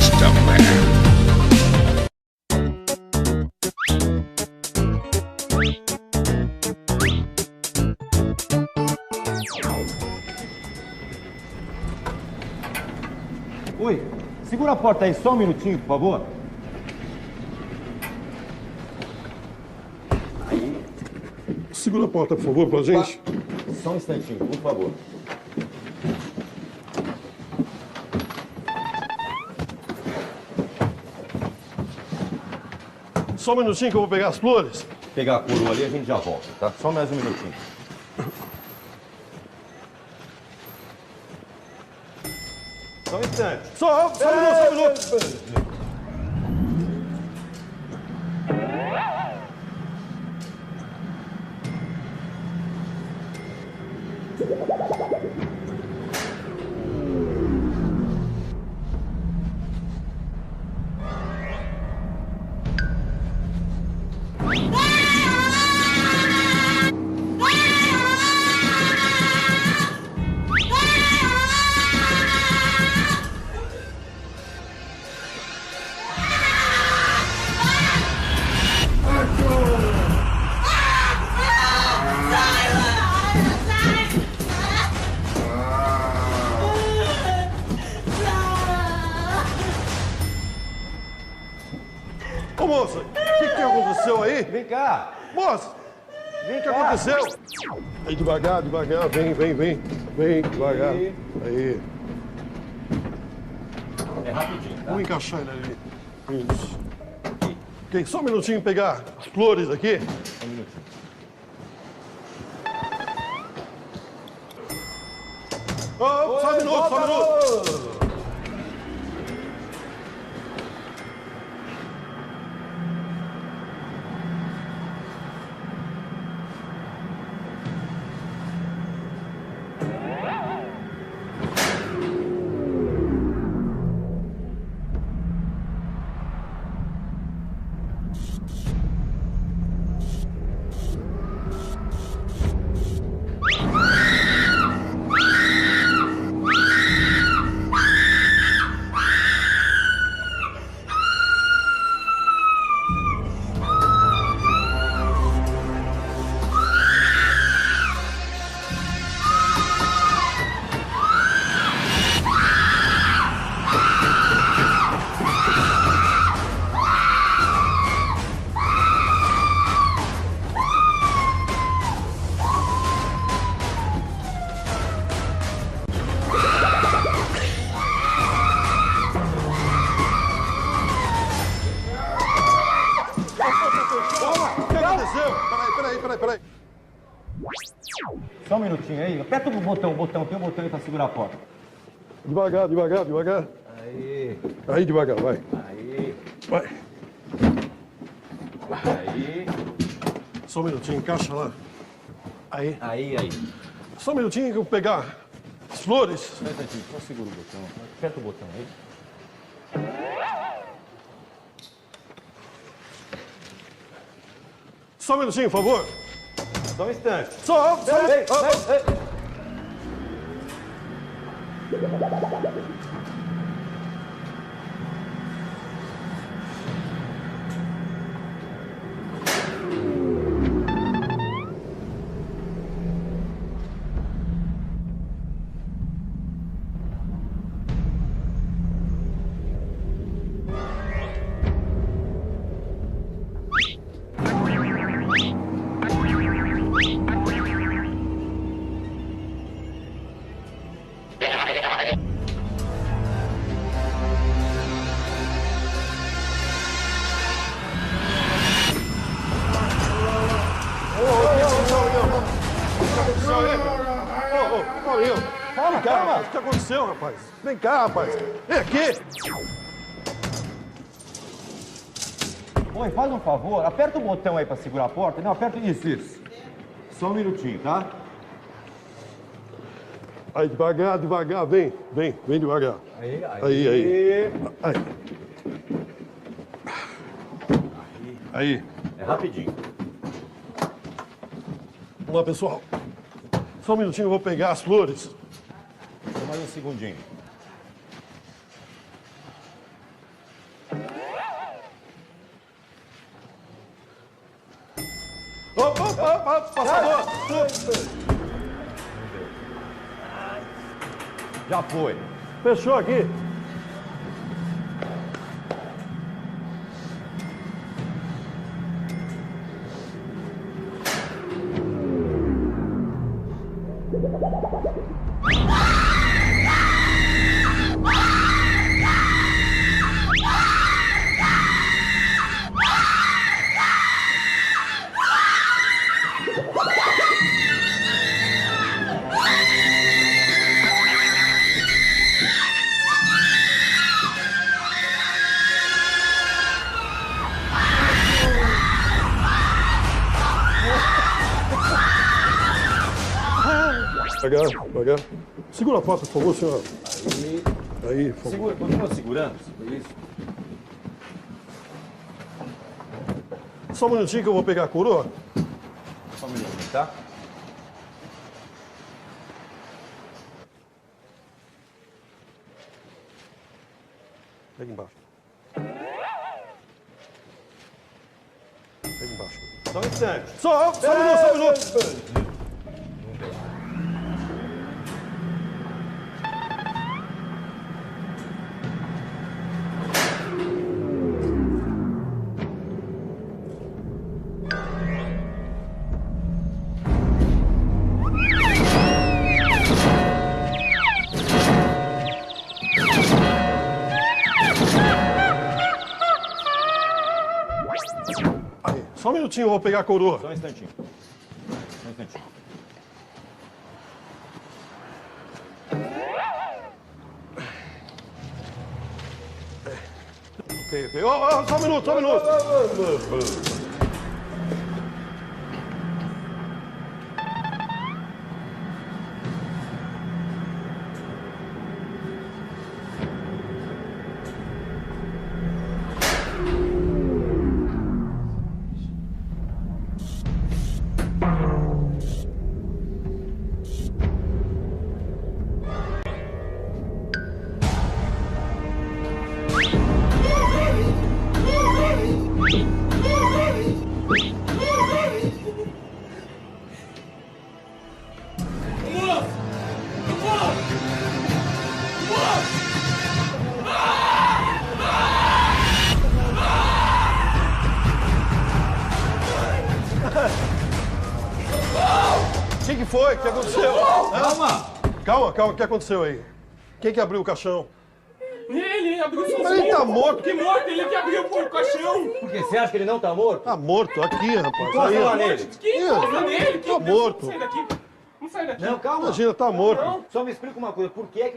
Monster Man. Oi, segura a porta aí só um minutinho, por favor. Segura a porta, por favor, pra gente. Só um instantinho, por favor. Só um minutinho que eu vou pegar as flores. Pegar a coroa ali, a gente já volta, tá? Só mais um minutinho. Só um instante. Só um minuto. Ô, moça, o que aconteceu aí? Vem cá. Moça, Vem o que cá. aconteceu? Aí, devagar, vem, devagar. Aí. É rapidinho, tá? Vamos encaixar ele ali. Isso. Ok, só um minutinho pegar as flores aqui. Só um minutinho. Oh, só um minuto. O que aconteceu? Peraí. Só um minutinho aí. Aperta o botão. Tem um botão aí pra segurar a porta. Devagar. Aí. Aí, devagar, vai. Aí. Vai. Aí. Só um minutinho, encaixa lá. Aí. Aí. Só um minutinho que eu vou pegar as flores. Só um instantinho. Só segura o botão. Aperta o botão aí. Só um minutinho, por favor. Só um instante. Só. Ei. Calma. O que aconteceu, rapaz? Vem cá, rapaz. Vem aqui. Oi, faz um favor. Aperta o botão aí pra segurar a porta. Não, aperta isso. Só um minutinho, tá? Aí, devagar. Vem devagar. Aí. Aí. É rapidinho. Vamos lá, pessoal. Só um minutinho, eu vou pegar as flores. Só mais um segundinho. Passador! Já foi. Fechou aqui. Devagar. Segura a porta, por favor, senhor. Aí, por favor. Segura, continua segurando. Isso. Só um minutinho que eu vou pegar a coroa. Só um minutinho, tá? Pega embaixo. Pega embaixo. Só um instante. Só um minuto. Aí, só um minutinho, eu vou pegar a coroa. Só um instantinho. Só um instantinho. Ok. Só um minuto. O que foi? O que aconteceu? Calma. O que aconteceu aí? Quem que abriu o caixão? Ele abriu sozinho. Mas ele tá morto. Que morto? Ele que abriu o caixão. Por quê? Você acha que ele não tá morto? Tá morto aqui, rapaz. Encosta Aí, lá ó. nele. Quem encosta nele? Tá morto. Não sai daqui. Não sai daqui. Não, calma. Imagina, tá morto. Só me explica uma coisa. Por que você...